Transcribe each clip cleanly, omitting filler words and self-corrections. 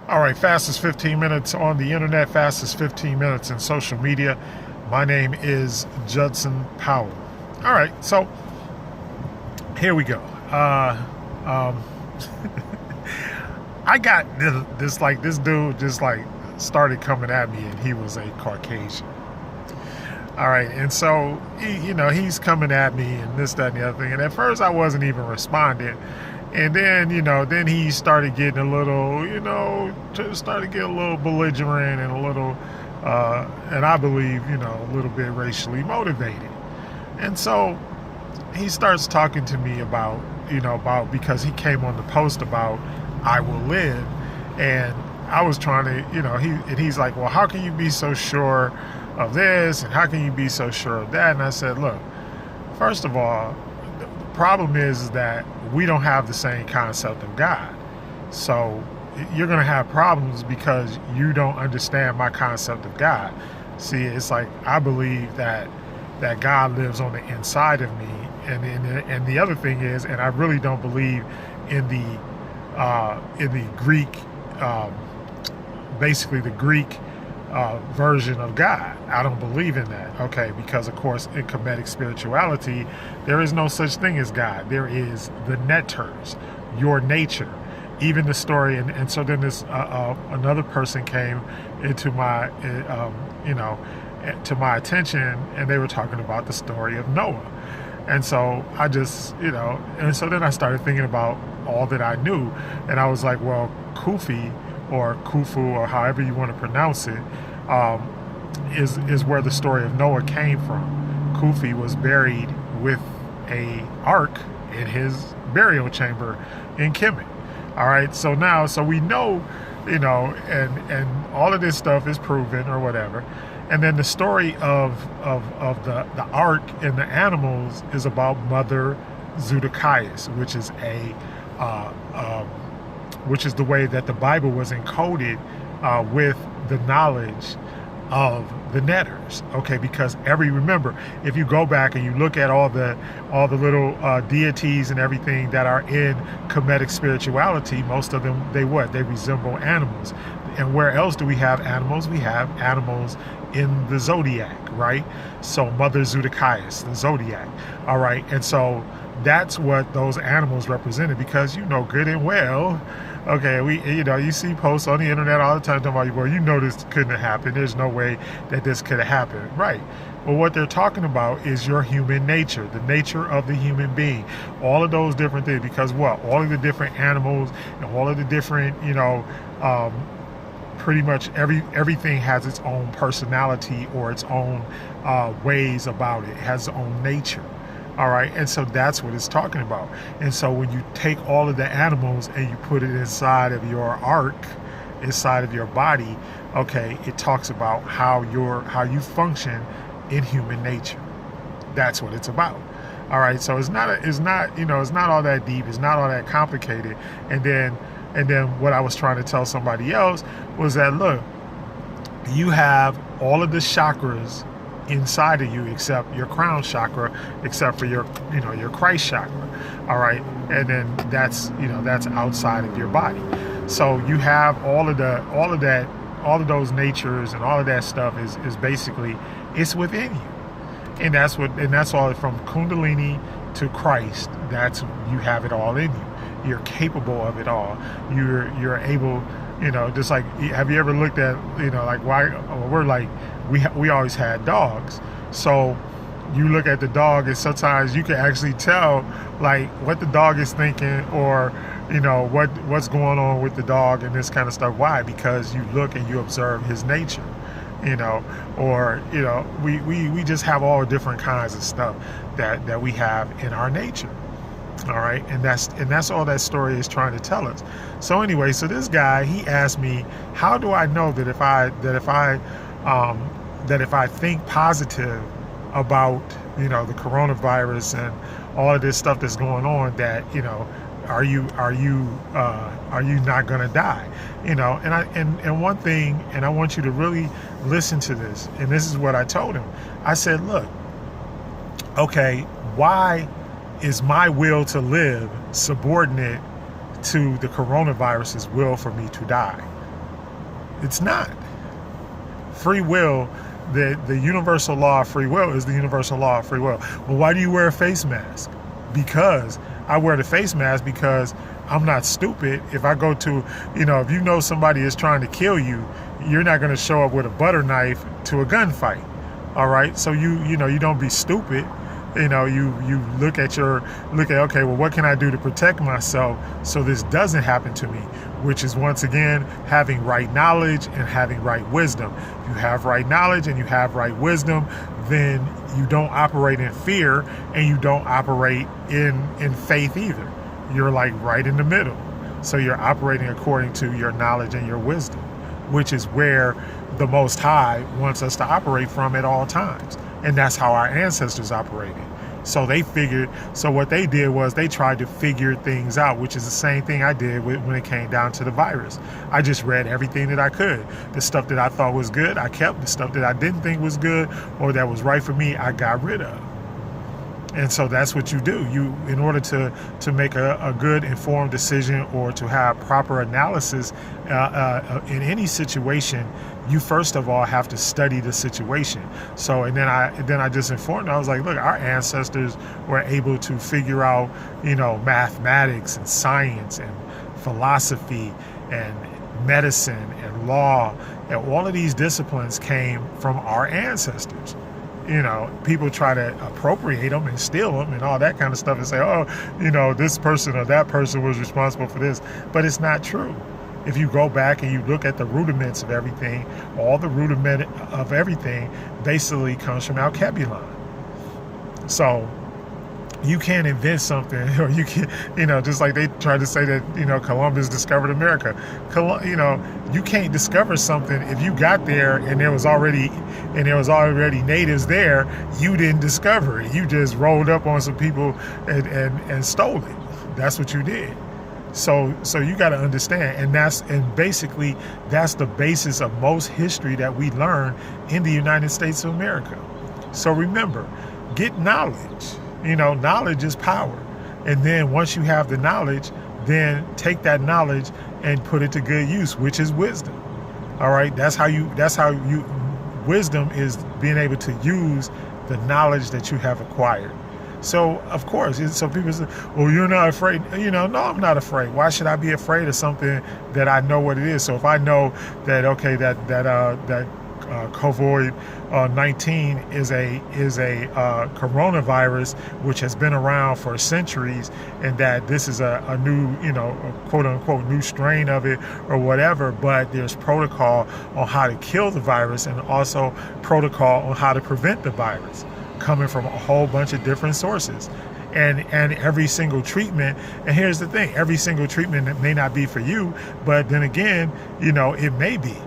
All right, fastest 15 minutes on the internet, fastest 15 minutes in social media. My name is Judson Powell. All right, so here we go. Um, I got this dude just started coming at me, and he was a Caucasian. All right, and so he's coming at me and this, that, and the other thing. And at first, I wasn't even responding. And then, then he started getting a little, started getting a little belligerent and a little, and I believe, a little bit racially motivated. And so he starts talking to me about, because he came on the post about I will live. And I was trying to, he's like, well, how can you be so sure of this? And how can you be so sure of that? And I said, look, first of all, the problem is that we don't have the same concept of God. So you're going to have problems because you don't understand my concept of God. See, it's like I believe that God lives on the inside of me. And the other thing is, and I really don't believe in the Greek, basically the Greek version of God. I don't believe in that, okay? Because, of course, in Kemetic spirituality, there is no such thing as God. There is the neters, your nature. Even the story, and so then this another person came into my, to my attention, and they were talking about the story of Noah. And so I just, and so then I started thinking about all that I knew, and I was like, well, Kufi, or Khufu, or however you want to pronounce it, is where the story of Noah came from. Kufi was buried with a ark in his burial chamber in Kemet. All right, so we know, and all of this stuff is proven or whatever. And then the story of the ark and the animals is about Mother Zudakias, which is the way that the Bible was encoded with the knowledge of the netters. Okay, because remember, if you go back and you look at all the little deities and everything that are in Kemetic spirituality, most of them they resemble animals. And where else do we have animals? We have animals in the zodiac, right? So Mother Zudakias, the zodiac. All right, and so that's what those animals represented, because good and well, okay, you see posts on the internet all the time talking about, well, this couldn't have happened. There's no way that this could have happened, right? Well, what they're talking about is your human nature, the nature of the human being, all of those different things. Because all of the different animals and all of the different, pretty much everything has its own personality or its own ways about it. It has its own nature. All right, and so that's what it's talking about. And so when you take all of the animals and you put it inside of your ark, inside of your body, okay, it talks about how you function in human nature. That's what it's about. All right, so it's not all that deep. It's not all that complicated. And then what I was trying to tell somebody else was that, look, you have all of the chakras inside of you except your crown chakra, except for your Christ chakra. All right, and then that's outside of your body. So you have all of those natures and all of that stuff is basically, it's within you. And that's all from Kundalini to Christ. You have it all in you. You're capable of it all. You're able, just like, have you ever looked at, we always had dogs. So you look at the dog and sometimes you can actually tell like what the dog is thinking, or what's going on with the dog and this kind of stuff. Why? Because you look and you observe his nature. Or we just have all different kinds of stuff that we have in our nature. All right, and that's all that story is trying to tell us. So anyway, so this guy, he asked me, how do I know that if I think positive about the coronavirus and all of this stuff that's going on, that are you not gonna die? And one thing, and I want you to really listen to this, and this is what I told him. I said, look, okay, why is my will to live subordinate to the coronavirus's will for me to die? It's not. Free will, the universal law of free will is the universal law of free will. Well, why do you wear a face mask? Because I wear the face mask because I'm not stupid. If I go to, if you know somebody is trying to kill you, you're not going to show up with a butter knife to a gunfight. All right. So you don't be stupid. You look at okay, well, what can I do to protect myself so this doesn't happen to me? Which is, once again, having right knowledge and having right wisdom. If you have right knowledge and you have right wisdom, then you don't operate in fear and you don't operate in faith either. You're like right in the middle. So you're operating according to your knowledge and your wisdom, which is where the Most High wants us to operate from at all times. And that's how our ancestors operated. So what they did was they tried to figure things out, which is the same thing I did when it came down to the virus. I just read everything that I could. The stuff that I thought was good, I kept. The stuff that I didn't think was good or that was right for me, I got rid of. And so that's what you do. In order to make a good informed decision or to have proper analysis in any situation, you first of all have to study the situation. So and then I just informed them. I was like, look, our ancestors were able to figure out, mathematics and science and philosophy and medicine and law, and all of these disciplines came from our ancestors. People try to appropriate them and steal them and all that kind of stuff and say, oh, this person or that person was responsible for this. But it's not true. If you go back and you look at the rudiments of everything, all the rudiment of everything basically comes from Alkebulan. So you can't invent something, or you can, just like they tried to say that, Columbus discovered America. You can't discover something if you got there and there was already natives there. You didn't discover it. You just rolled up on some people and stole it. That's what you did. So you got to understand, and basically that's the basis of most history that we learn in the United States of America. So remember, get knowledge. Knowledge is power. And then once you have the knowledge, then take that knowledge and put it to good use, which is wisdom. All right. That's how wisdom is being able to use the knowledge that you have acquired. So, of course, so people say, well, you're not afraid. No, I'm not afraid. Why should I be afraid of something that I know what it is? So if I know that, okay, that COVID-19 is a coronavirus which has been around for centuries, and that this is a new, quote unquote new strain of it or whatever, but there's protocol on how to kill the virus and also protocol on how to prevent the virus, coming from a whole bunch of different sources. And every single treatment, and here's the thing, every single treatment may not be for you, but then again, it may be.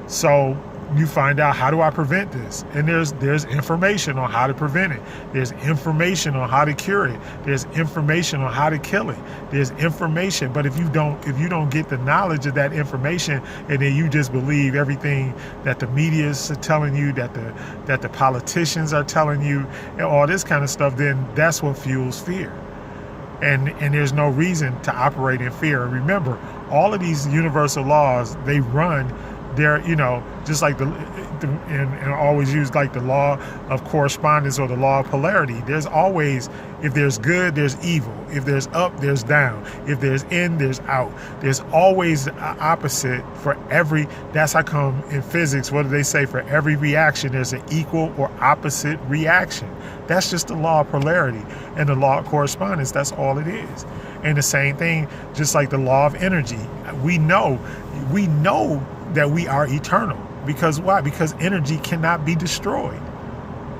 So you find out, how do I prevent this? And there's information on how to prevent it. There's information on how to cure it. There's information on how to kill it. There's information, but if you don't get the knowledge of that information, and then you just believe everything that the media is telling you, that the politicians are telling you, and all this kind of stuff, then that's what fuels fear. And there's no reason to operate in fear. And remember, all of these universal laws, they run. They're, just like and always use like the law of correspondence or the law of polarity. There's always, if there's good, there's evil. If there's up, there's down. If there's in, there's out. There's always the opposite for every, that's how come in physics, what do they say? For every reaction, there's an equal or opposite reaction. That's just the law of polarity and the law of correspondence. That's all it is. And the same thing, just like the law of energy. We know that we are eternal. Because why? Because energy cannot be destroyed.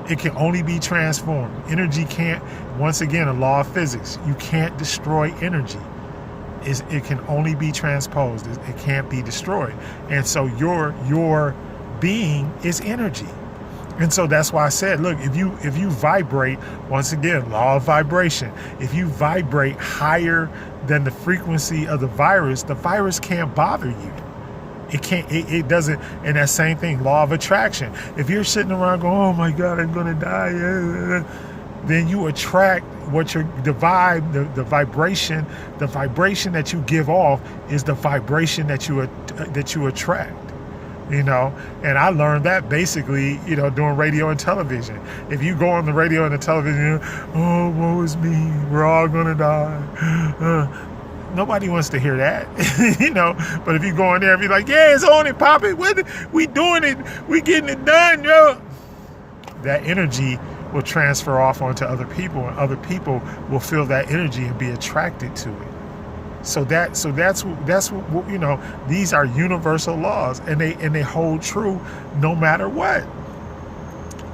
It can only be transformed. Energy can't, once again, a law of physics, you can't destroy energy. It can only be transposed. It can't be destroyed. And so your being is energy. And so that's why I said, look, if you vibrate, once again, law of vibration, if you vibrate higher than the frequency of the virus can't bother you. It doesn't, and that same thing, law of attraction. If you're sitting around going, oh my God, I'm gonna die, then you attract the vibration that you give off is the vibration that you attract. you know. And I learned that basically, you know, doing radio and television. If you go on the radio and the television, oh, woe is me, we're all gonna die. Nobody wants to hear that, you know. But if you go in there and be like, yeah, it's on it, pop it, we doing it, we getting it done, yo. That energy will transfer off onto other people, and other people will feel that energy and be attracted to it. So that's what, you know. These are universal laws, and they hold true no matter what.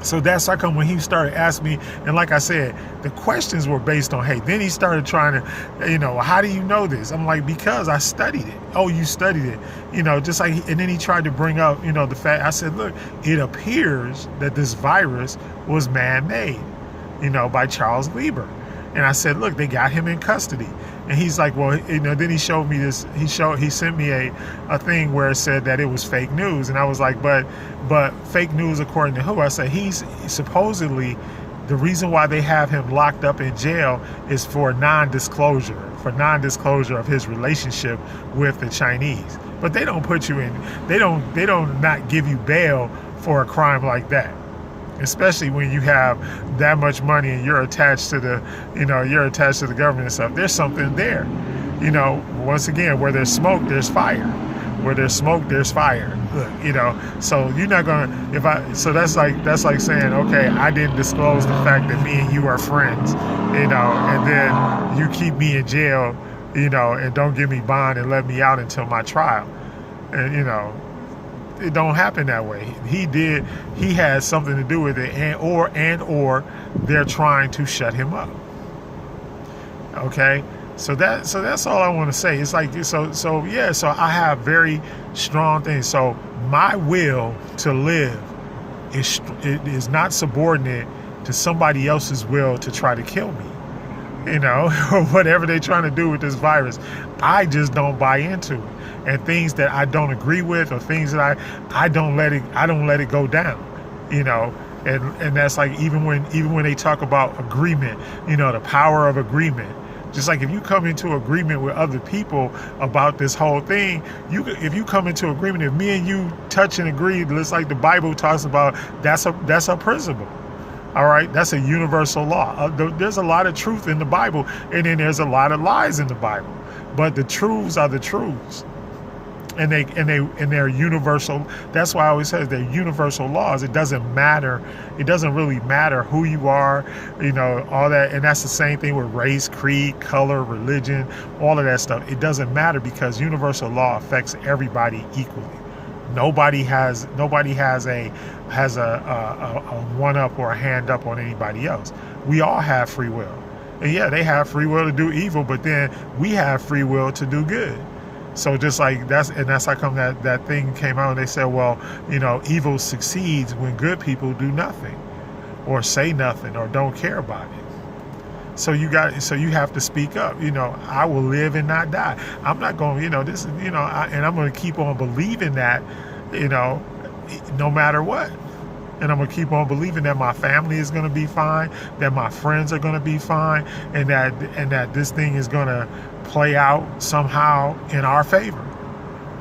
So that's how come when he started asking me, and like I said, the questions were based on, hey, then he started trying to, you know, how do you know this? I'm like, because I studied it. Oh, you studied it. You know, just like, and then he tried to bring up, you know, the fact, I said, look, it appears that this virus was man-made, you know, by Charles Lieber. And I said, look, they got him in custody. And he's like, well, you know, then he showed me this, he sent me a thing where it said that it was fake news. And I was like, but fake news according to who? I said, he's supposedly, the reason why they have him locked up in jail is for non-disclosure of his relationship with the Chinese. But they don't put you in, they don't not give you bail for a crime like that. Especially when you have that much money and you're attached to the, you know, you're attached to the government and stuff. There's something there, you know. Once again, where there's smoke, there's fire. Where there's smoke, there's fire. Look, you know. So you're not gonna, so that's like saying, okay, I didn't disclose the fact that me and you are friends, you know, and then you keep me in jail, you know, and don't give me bond and let me out until my trial, and you know. It don't happen that way. He has something to do with it, and or they're trying to shut him up. Okay, so that's all I want to say. It's like so I have very strong things. So my will to live is not subordinate to somebody else's will to try to kill me, you know, or whatever they're trying to do with this virus. I just don't buy into it. And things that I don't agree with, or things that I don't let it go down, you know. And that's like even when they talk about agreement, you know, the power of agreement. Just like if you come into agreement with other people about this whole thing, if you come into agreement, if me and you touch and agree, just like the Bible talks about, that's a principle. All right, that's a universal law. There's a lot of truth in the Bible, and then there's a lot of lies in the Bible. But the truths are the truths. And they're universal. That's why I always say they're universal laws. It doesn't matter. It doesn't really matter who you are, you know, all that. And that's the same thing with race, creed, color, religion, all of that stuff. It doesn't matter because universal law affects everybody equally. Nobody has a one up or a hand up on anybody else. We all have free will. And yeah, they have free will to do evil, but then we have free will to do good. So just like that's how come that thing came out and they said, well, you know, evil succeeds when good people do nothing or say nothing or don't care about it. So you have to speak up. You know, I will live and not die. I'm not going, you know, this, you know, and I'm going to keep on believing that, you know, no matter what. And I'm going to keep on believing that my family is going to be fine, that my friends are going to be fine, and that this thing is going to play out somehow in our favor.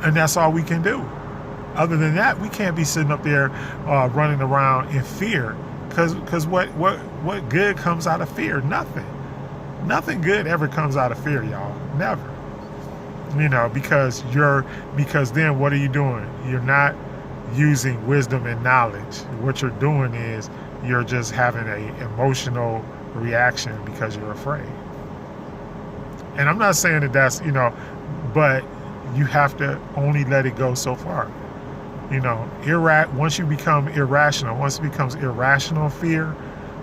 And that's all we can do. Other than that, we can't be sitting up there running around in fear. Because what good comes out of fear? Nothing. Nothing good ever comes out of fear, y'all. Never. You know, because then what are you doing? You're not using wisdom and knowledge. What you're doing is you're just having an emotional reaction because you're afraid. And I'm not saying that that's, you know, but you have to only let it go so far. You know, once you become irrational, once it becomes irrational fear,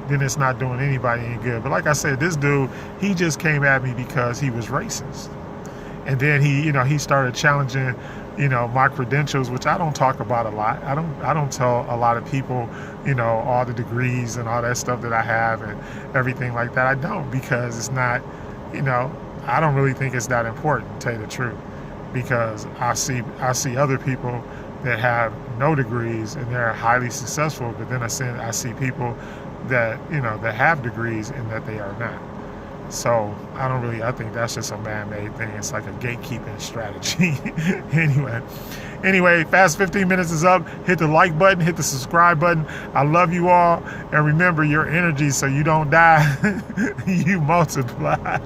then it's not doing anybody any good. But like I said, this dude, he just came at me because he was racist. And then he started challenging, you know, my credentials, which I don't talk about a lot. I don't tell a lot of people, you know, all the degrees and all that stuff that I have and everything like that. I don't, because it's not, you know, I don't really think it's that important, to tell you the truth, because I see other people that have no degrees and they're highly successful, but then I see people that, you know, that have degrees and that they are not. So I think that's just a man-made thing. It's like a gatekeeping strategy. Anyway, Anyway, Fast 15 Minutes is up. Hit the like button, hit the subscribe button. I love you all. And remember your energy so you don't die. You multiply.